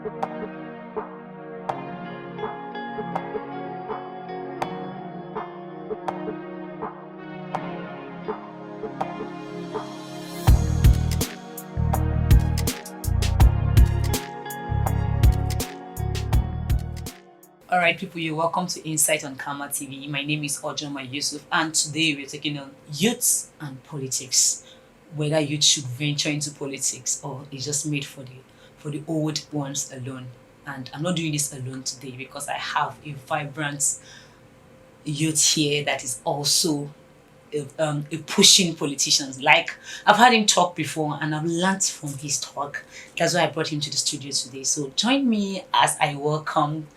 Alright people, you're welcome to Insight on Karma TV. My name is Ojoma Yusuf and today we're taking on youth and politics. Whether youth should venture into politics or it's just made for the old ones alone. And I'm not doing this alone today because I have a vibrant youth here that is also a pushing politicians. Like, I've heard him talk before and I've learnt from his talk. That's why I brought him to the studio today. So join me as I welcome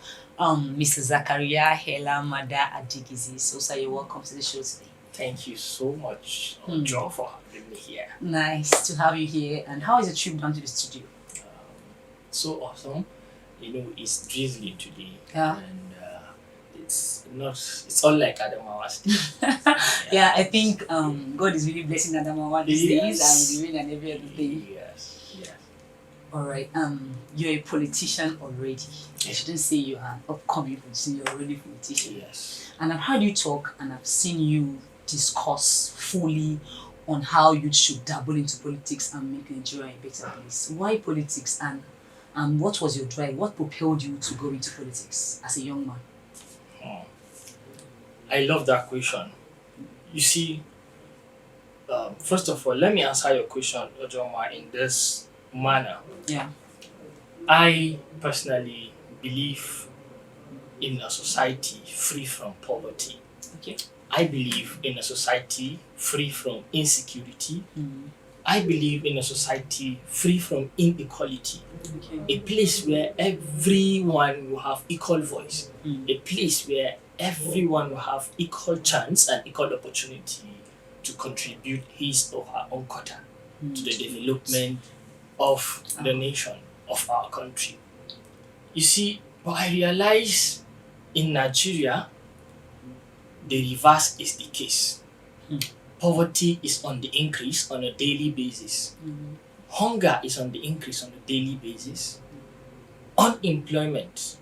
Mr. Zachariah Hyellamada Adigizi. So sir, you're welcome to the show today. Thank you so much, John, for having me here. Nice to have you here. And how is the trip down to the studio? So awesome. You know, it's drizzling today. Yeah. And it's all like Adamawa State. Yeah, I think God is really blessing Adamawa these days and the rain and every other thing. Yes. Alright, you're a politician already. I shouldn't say you are upcoming politician, you're already a politician. Yes. And I've heard you talk and I've seen you discuss fully on how you should dabble into politics and make Nigeria a better place. Why politics, and what was your drive? What propelled you to go into politics as a young man? I love that question. You see, first of all, let me answer your question, Ojoma, in this manner. Yeah. I personally believe in a society free from poverty. Okay. I believe in a society free from insecurity. Mm. I believe in a society free from inequality. Okay. A place where everyone will have equal voice. Mm. A place where everyone will have equal chance and equal opportunity to contribute his or her own quota to the development of the nation, of our country. You see, but I realize in Nigeria, the reverse is the case. Poverty is on the increase on a daily basis. Hunger is on the increase on a daily basis. Unemployment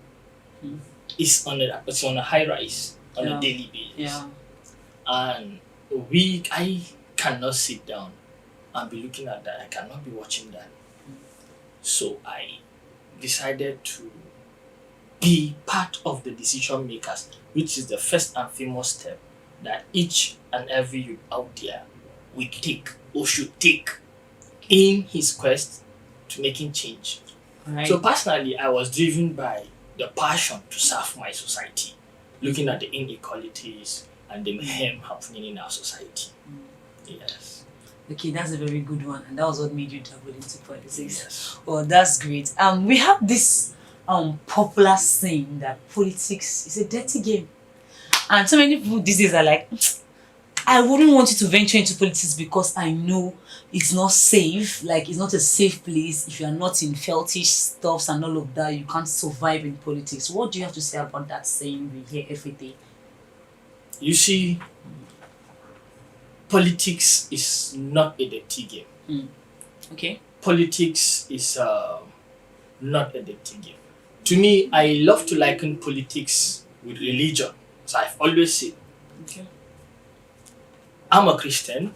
is on a high rise on a daily basis. Yeah. And I cannot sit down and be looking at that. I cannot be watching that. So I decided to be part of the decision makers, which is the first and foremost step that each and every youth out there will take or should take in his quest to making change. Right. So personally, I was driven by the passion to serve my society, looking at the inequalities and the mayhem happening in our society. Yes. Okay, that's a very good one, and that was what made you dabble into politics. Yes. Oh, that's great. We have this popular saying that politics is a dirty game, and so many people these days are like, I wouldn't want you to venture into politics because I know it's not safe. Like, it's not a safe place. If you are not in feltish stuffs and all of that, you can't survive in politics. What do you have to say about that saying we hear every day? You see, politics is not a dirty game. Okay. Politics is not a dirty game. To me, I love to liken politics with religion. So I've always said, Okay. I'm a Christian,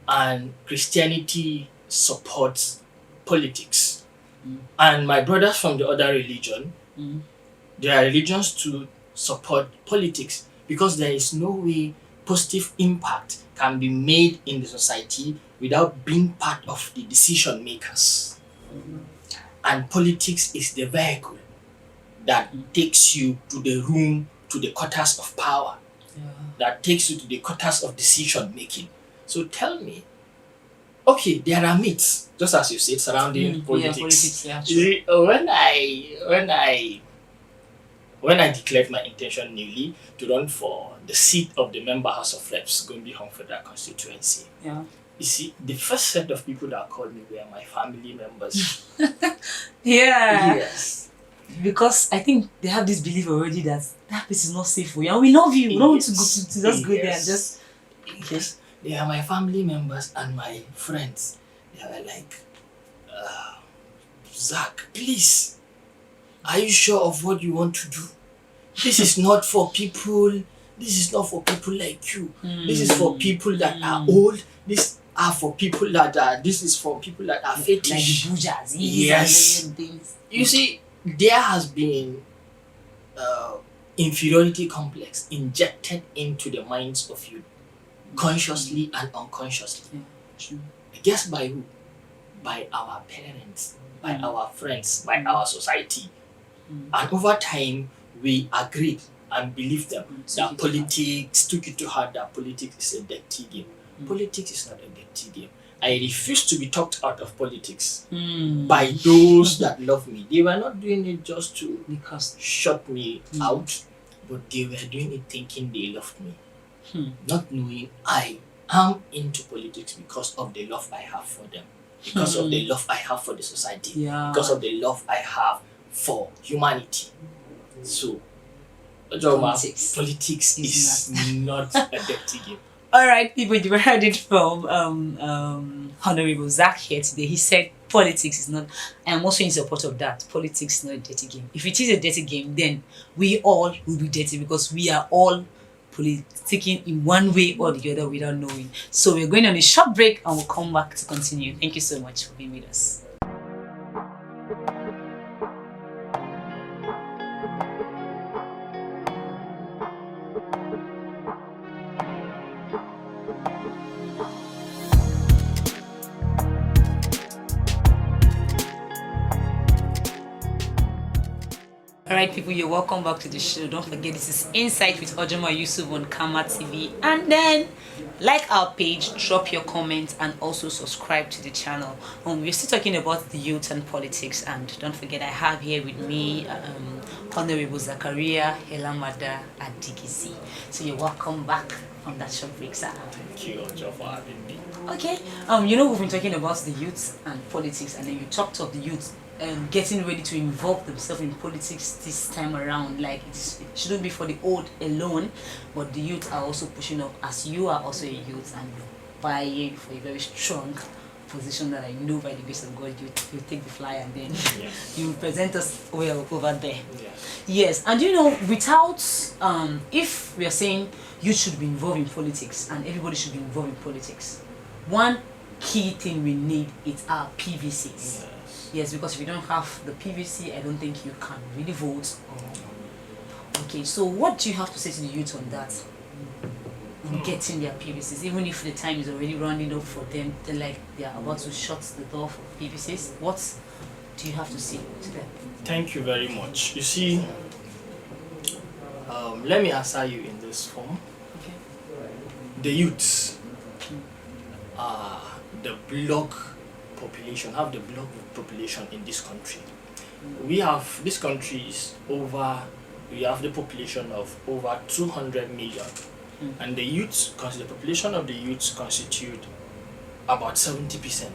and Christianity supports politics. And my brothers from the other religion, their religions to support politics, because there is no way positive impact can be made in the society without being part of the decision makers. And politics is the vehicle that takes you to the room, to the quarters of power, that takes you to the quarters of decision making. So tell me, okay, there are myths, just as you said, surrounding politics. Yeah, You see, when I declared my intention newly to run for the seat of the member House of Reps, Gombe Home Federal Constituency, Yeah. you see, the first set of people that called me were my family members. Yeah. Yes. Because I think they have this belief already that place is not safe for you, and we love you. We don't want to go to just go there and just. Yes. They are my family members and my friends. They were like, Zach, please, Are you sure of what you want to do? This is not for people. This is not for people like you. This is for people that are old. This are for people that are. This is for people that are fetish. Like the bourgeoisie. Yes. And things. You see, there has been inferiority complex injected into the minds of you, consciously and unconsciously. Yeah, true. Guess by who? By our parents, by our friends, by our society. And over time, we agreed and believed them that politics, took it to heart that politics is a dirty game. Politics is not a dirty game. I refuse to be talked out of politics by those that love me. They were not doing it just to shut me out, but they were doing it thinking they loved me. Not knowing I am into politics because of the love I have for them, because of the love I have for the society, because of the love I have for humanity. So, politics is not a dirty game. Alright, people, you heard it from Honorable Zach here today. He said politics is not, I am also in support of that. Politics is not a dirty game. If it is a dirty game, then we all will be dirty because we are all politicking in one way or the other without knowing. So we're going on a short break and we'll come back to continue. Thank you so much for being with us. Alright, people, you're welcome back to the show. Don't forget, this is Insight with Ojoma Yusuf on Kama TV. And then like our page, drop your comments, and also subscribe to the channel. We're still talking about the youth and politics. And don't forget, I have here with me Honorable Zachariah, Hyellamada, Adigizi. So you're welcome back from that short break, sir. Thank you, Ojo, for having me. Okay, we've been talking about the youth and politics, and then you talked of the youth getting ready to involve themselves in politics this time around. Like it shouldn't be for the old alone, but the youth are also pushing up, as you are also a youth and vying for a very strong position that I know by the grace of God you take the fly and then you present us well over there. Yes, and without if we are saying you should be involved in politics and everybody should be involved in politics, one key thing we need is our PVCs. Yes, because if you don't have the PVC, I don't think you can really vote. Okay, so what do you have to say to the youth on that? On getting their PVCs, even if the time is already running up for them, they are about to shut the door for PVCs. What do you have to say to them? Thank you very much. You see, let me answer you in this form. Okay. The youths are the block population, have the block population in this country. We have, this country is we have the population of over 200 million. And the youths, the population of the youths constitute about 70%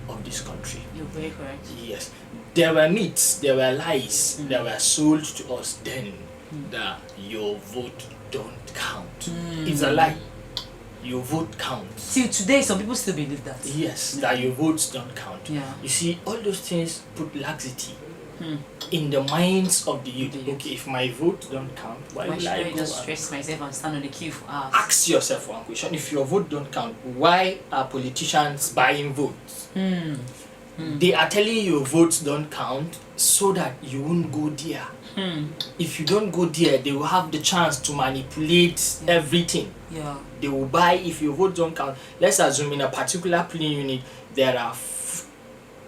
of this country. You're very correct. Yes. There were myths, there were lies that were sold to us then that your vote don't count. It's a lie. Your vote counts. Till today, some people still believe that. Yes, that your votes don't count. Yeah. You see, all those things put laxity in the minds of the youth. Okay, if my vote don't count, why will I go just stress myself and stand on the queue for hours? Ask yourself one question. If your vote don't count, why are politicians buying votes? They are telling you your votes don't count so that you won't go there. If you don't go there, they will have the chance to manipulate everything. Yeah. They will buy, if your vote don't count. Let's assume in a particular polling unit there are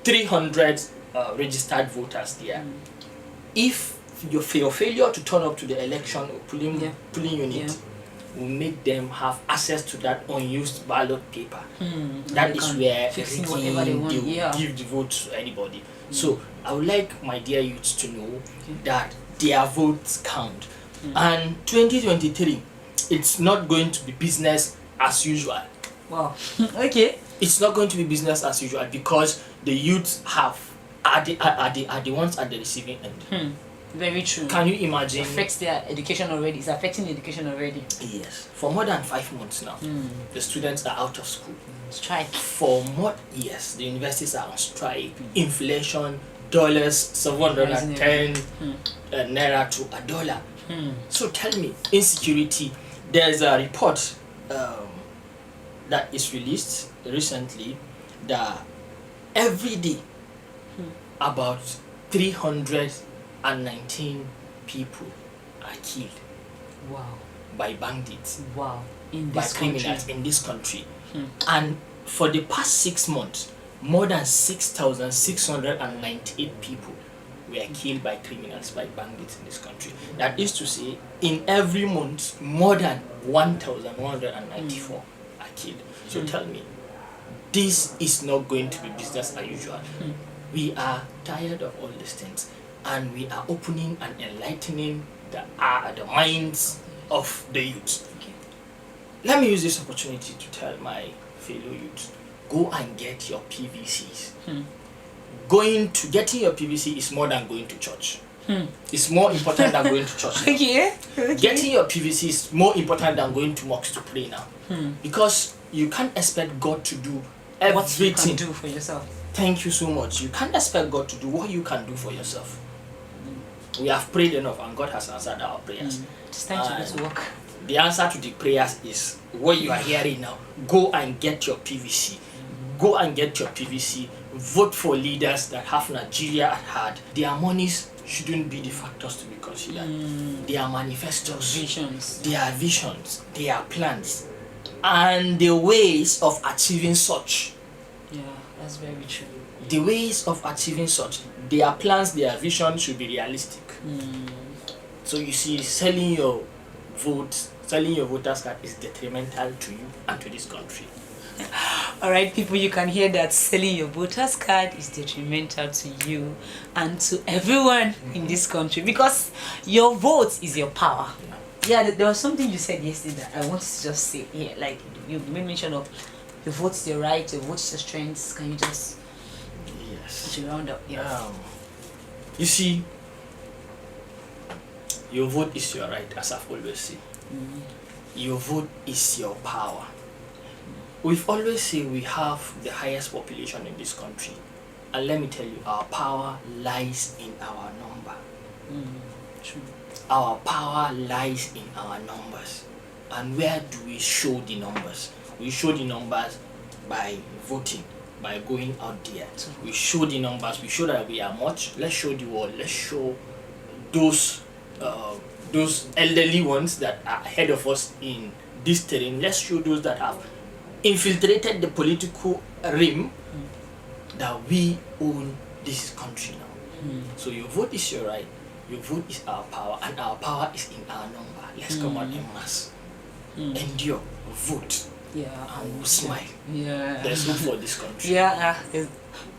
300 registered voters there. If your failure to turn up to the election or polling unit will make them have access to that unused ballot paper. That is where they will give the vote to anybody. So I would like my dear youths to know that their votes count. And 2023, it's not going to be business as usual. Wow. Okay. It's not going to be business as usual because the youths are the ones at the receiving end. Very true. Can you imagine? It affects their education already. It's affecting the education already. Yes. For more than 5 months now, the students are out of school. Strike. For more, yes, the universities are on strike. Inflation, 710 naira to a dollar. So tell me, insecurity. There's a report that is released recently that every day about 319 people are killed. Wow. By bandits. Wow. In by this criminals country. in this country. And for the past 6 months, more than 6,698 people were killed by criminals, by bandits in this country. That is to say, in every month, more than 1,194 are killed. So tell me, this is not going to be business as usual. We are tired of all these things, and we are opening and enlightening the minds of the youth. Let me use this opportunity to tell my fellow youth, go and get your PVCs. Getting your PVC is more than going to church. It's more important than going to church. Okay. Getting your PVC is more important than going to mosque to pray now. Because you can't expect God to do everything. What you can do for yourself. Thank you so much. You can't expect God to do what you can do for yourself. We have prayed enough and God has answered our prayers. It's time to go to work. The answer to the prayers is what you are hearing now. Go and get your PVC. Go and get your PVC. Vote for leaders that have Nigeria at heart. Their monies shouldn't be the factors to be considered. Their manifestos, Visions. their visions, their plans, and the ways of achieving such. Yeah, that's very true. The ways of achieving such. Their plans, their visions should be realistic. So you see, selling your vote, selling your voters card is detrimental to you and to this country. All right, people, you can hear that selling your voter's card is detrimental to you and to everyone in this country, because your vote is your power. Yeah, there was something you said yesterday that I want to just say here. Like, you made mention of your vote is your right, your vote is your strength. Can you just round up? Yeah. You see, your vote is your right, as I've always said. Your vote is your power. We've always said we have the highest population in this country. And let me tell you, our power lies in our number. True. Our power lies in our numbers. And where do we show the numbers? We show the numbers by voting, by going out there. We show the numbers, we show that we are much. Let's show the world, let's show those elderly ones that are ahead of us in this terrain. Let's show those that have infiltrated the political realm that we own this country now. So your vote is your right, your vote is our power, and our power is in our number. Let's come out en masse. Endure, vote, and we'll smile. Yeah. There's hope for this country. Yeah,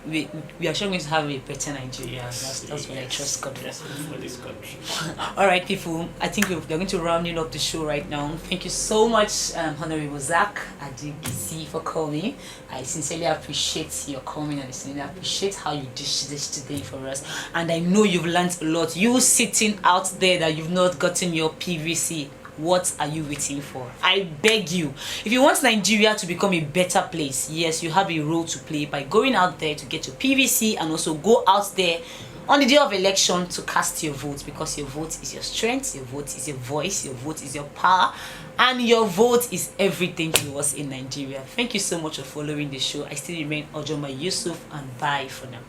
we are sure going to have a better Nigeria. That's what I trust God There's hope for this country. All right, people, I think we're going to rounding up the show right now. Thank you so much, Honorable Zach Adigizi, for coming. I sincerely appreciate your coming, and I sincerely appreciate how you dished this today for us. And I know you've learned a lot. You sitting out there that you've not gotten your PVC, what are you waiting for? I beg you, if you want Nigeria to become a better place, yes, you have a role to play by going out there to get your PVC, and also go out there on the day of election to cast your vote, because your vote is your strength, your vote is your voice, your vote is your power, and your vote is everything to us in Nigeria. Thank you so much for following the show. I still remain Ojoma Yusuf, and bye for now.